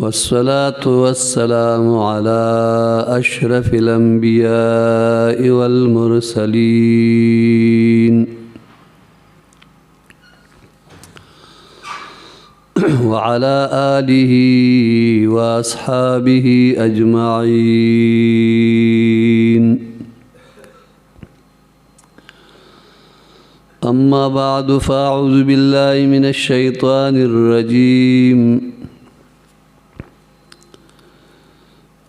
والصلاة والسلام على أشرف الأنبياء والمرسلين وعلى آله وأصحابه أجمعين. أما بعد فأعوذ بالله من الشيطان الرجيم.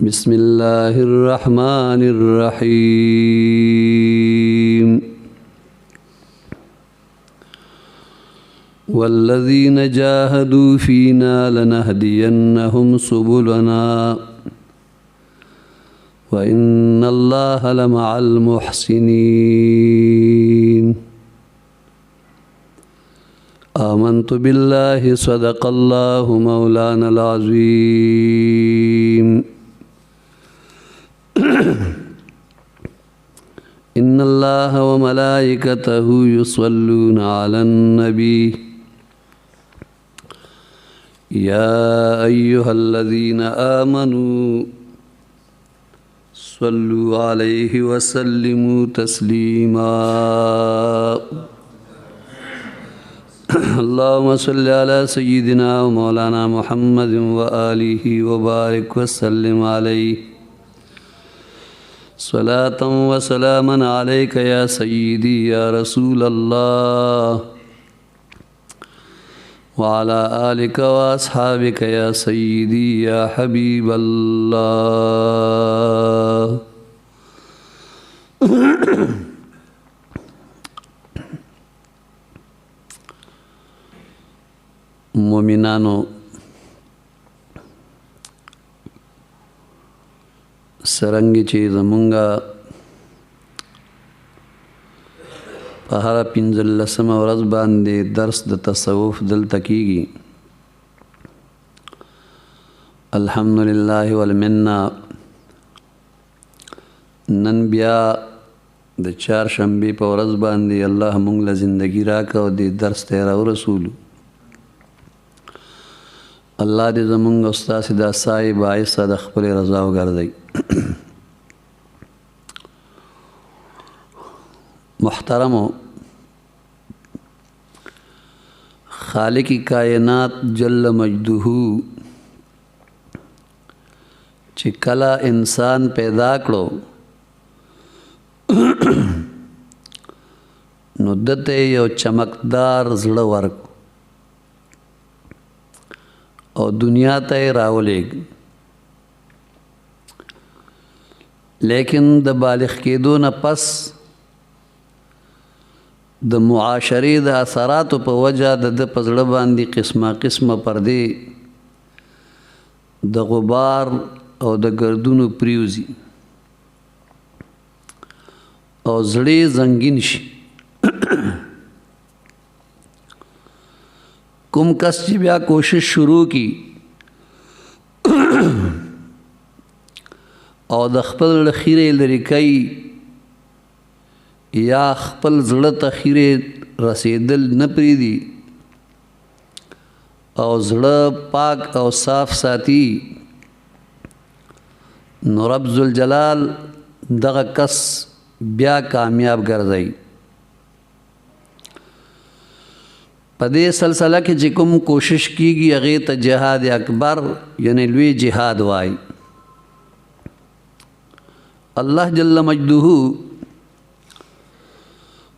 بسم الله الرحمن الرحيم. والذين جاهدوا فينا لنهدينهم سبلنا وإن الله لمع المحسنين. آمنت بالله صدق الله مولانا العظيم. إن الله وملائكته يصلون على النبي يا أيها الذين آمنوا صلوا عليه وسلموا تسليما. اللهم صل على سيدنا ومولانا محمد وآله وبارك وسلم عليه صلاة وسلاما عليك يا سيدي يا رسول الله وعلى آلك وأصحابك يا سيدي يا حبيب الله. مومنانو سرنګ چې زمونږه په هره پنځلسمه ورځ باندې درس د تصوف دلته کېږي. الحمدلله والمنه. نن بیا د چهارشنبې په ورځ باندې الله مونږ له زندګي راکړه او د درس ته یې راورسولو. الله دې زمونږ او ستاسې دا سایې باعثه د خپلې رضا وګرځوي. محترمو، خالق کائنات جل مجدہ چې کله انسان پیدا کړو نو دته یو چمکدار زړه ورکړو او دنیا ته یې راولېږ. لیکن د بالغ کېدو نه پس د معاشرې د اثراتو په وجه د ده په زړه باندې قسمه قسمه پردې د غبار او د ګردونو پریوزي او زړه زنګین شي. کوم کس چې بیا کوشش شروع کی او د خپل خیرې لرې کوي یا خپل زړه ته خیرې رسیدل نه پرېږدي او زړه پاک او صاف ساتي نو رب ذوالجلال دغه کس بیا کامیاب ګرځوي. په دې سلسله کې چې کوم کوشش کیږي هغې ته جهاد اکبر یعنی لوی جهاد وایي. الله جل مجدہ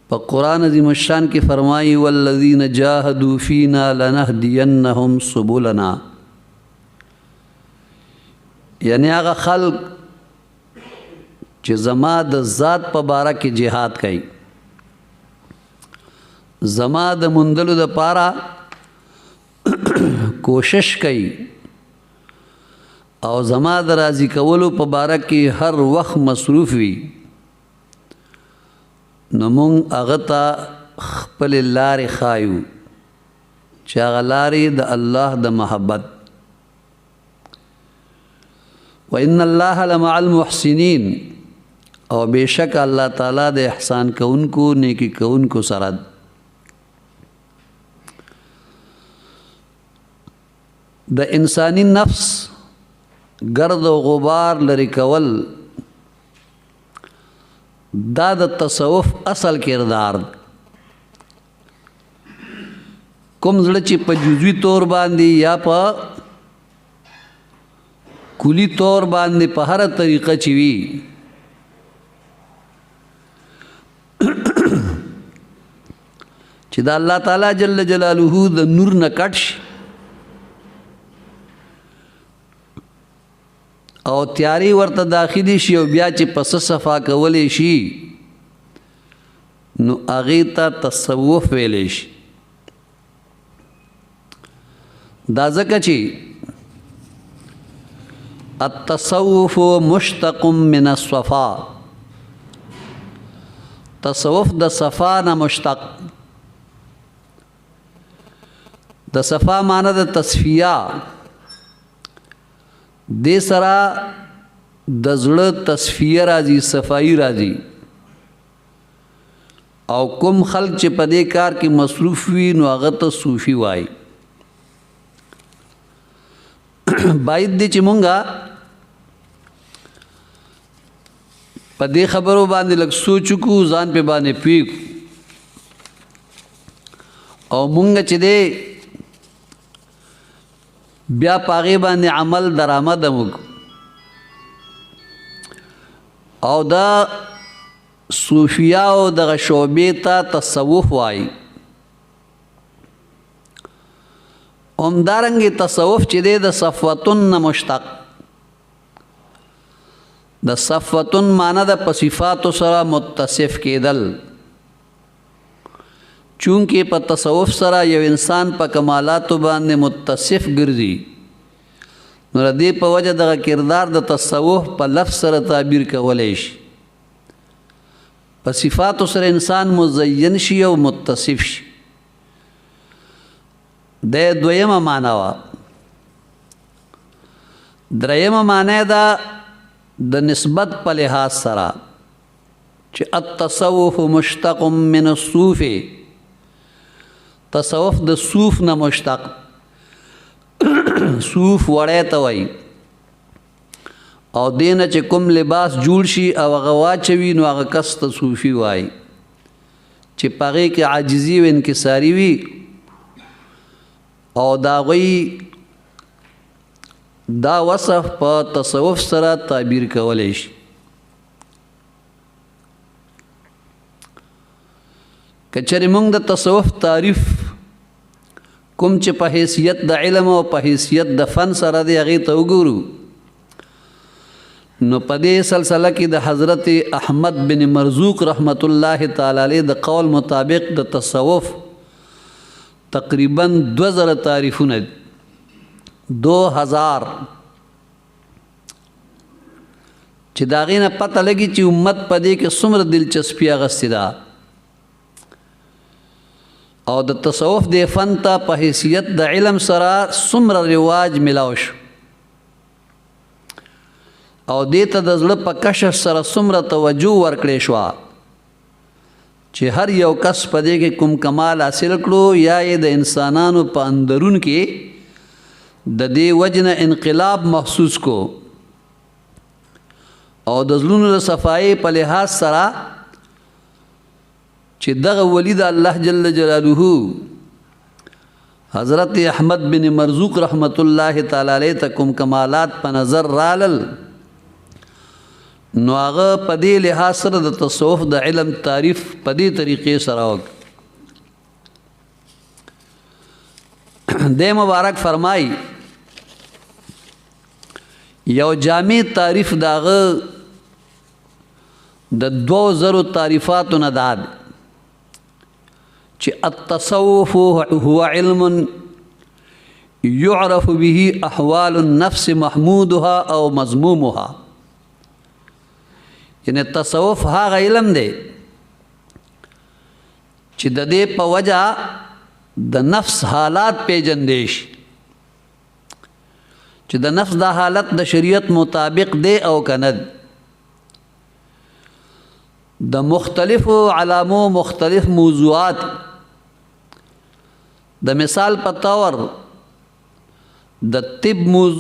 په قرآن عظیم الشان کې فرمایي والذین جاهدوا فینا لنهدینهم سبلنا، یعنی هغه خلق چې زما د ذات په باره کې جهاد کوي، زما د موندلو دپاره کوشش کوي او زما د راضي کولو په باره کې هر وخت مصروف وي، نو مونږ هغه ته خپلې لارې ښایو چې هغه لارې د الله د محبت. وإن الله لمع المحسنین، او بېشک الله تعالی د احسان کوونکو نیکی کوونکو سره. د انسانی نفس گرد و غبار لري کول دا د تصوف اصل کردار. کوم زړه چې په جزوی طور باندې یا په کلی طور باندې په هر طریقه چې وي چې دا الله تعالی جل جلاله د نور نه کټ شي او تیاری ورته داخلي شي او بیا چې پس صفا کولی شي نو هغې ته تصوف ویلی شي. دا ځکه چې التصوف مشتق من الصفا، تصوف د صفا نه مشتق. د صفا معنی د تصفیه، دې سره د زړه تصفیه راځي، صفائی راځي. او کوم خلق چې په دې کار کې مصروف وي نو هغه ته صوفي وایي. باید دی چې مونږه په دې خبرو باندې لږ سوچ وکړو، ځان په باندې پوه کړو او مونږ چې دی بیا په هغې باندې عمل درآمد هم وکړو. او دا صوفیاو دغه شعبې ته تصوف وایي. همدارنګې تصوف چې دی د صفوتن نه مشتق. د صفوتن معنی د په صفاتو سره متصف کېدل. چونکې په تصوف سره یو انسان په کمالاتو باندې متصف ګرځي نو د دې په وجه دغه کردار د تصوف په لفظ سره تعبیر کولی شي. په صفاتو سره انسان مزین شي او متصف شي. د دویمه معنی وه. دریمه معنی ده د نسبت په لحاظ سره چې التصوف مشتق من الصوف، تصوف د صوف نه مشتق. صوف وړی ته وایي او دې نه چې کوم لباس جوړ شي او هغه واچوي نو هغه کس ته صوفي وایي چې په هغې کې عاجزي و انکساري وي او د هغوی دا وصف په تصوف سره تعبیر کولی شي. که چېرې موږ د تصوف تعریف کوم چې په حیثیت د علم او په حیثیت د فن سره دی هغې ته وګورو نو په دې سلسله کې د حضرت احمد بن مرزوق رحمت الله تعالی علیه د قول مطابق د تصوف تقریبا 2000 تعریفونه 2000 چې د هغې نه پته لګي چې امت په دې کې څومره دلچسپي اخیستې ده او د تصوف د فن ته په حیثیت د علم سره څومره رواج میلاو شو او دې ته د زړه په کشف سره څومره توجه ورکړې شوه چې هر یو کس په دې کې کوم کمال حاصل کړو یا یې د انسانانو په اندرون کې د دې وجه نه انقلاب محسوس کو او د زړونو د صفایۍ په لحاظ سره چې دغه ولی د الله جل جلاله حضرت احمد بن مرزوق رحمت الله تعالی علیه ته کوم کمالات په نظر رالل نو هغه په دې لحاظ سره د تصوف د علم تعریف په دې طریقې سره وکړ. دې مبارک فرمای یو جامع تعریف داغه د 2000 تعریفاتو نه داد چې التصوف هو علم يعرف به احوال النفس محمودها او مذمومها. یعنی تصوف هغه علم دی چې د دې په وجه د نفس حالات پیژندې شي چې د نفس دا حالت د شریعت مطابق دی او کنه د مختلفو علامو مختلف موضوعات د مثال په طور د طب موضوع